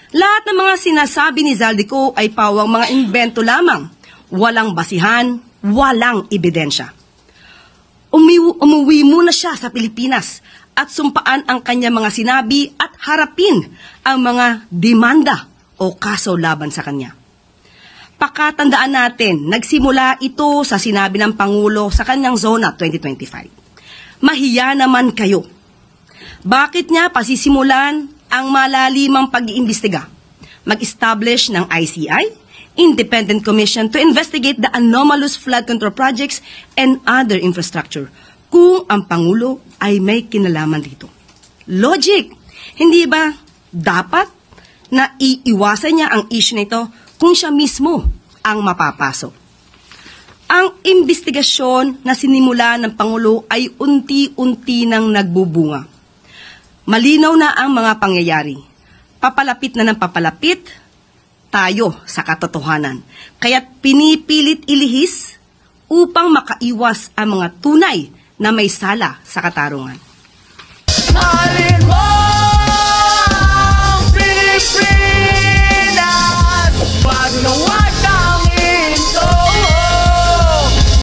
Lahat ng mga sinasabi ni Zaldico ay pawang mga imbento lamang. Walang basihan, walang ebidensya. Umuwi muna siya sa Pilipinas at sumpaan ang kanyang mga sinabi at harapin ang mga demanda o kaso laban sa kanya. Pakatandaan natin, nagsimula ito sa sinabi ng Pangulo sa kanyang Zona 2025. Mahiya naman kayo. Bakit niya pasisimulan ang malalimang pag-iimbestiga? Mag-establish ng ICI, Independent Commission to investigate the anomalous flood control projects and other infrastructure kung ang Pangulo ay may kinalaman dito. Logic! Hindi ba dapat na iiwasan niya ang issue nito kung siya mismo ang mapapasok? Ang investigasyon na sinimula ng Pangulo ay unti-unti nang nagbubunga. Malinaw na ang mga pangyayari. Papalapit na ng papalapit tayo sa katotohanan. Kaya't pinipilit ilihis upang makaiwas ang mga tunay na may sala sa katarungan.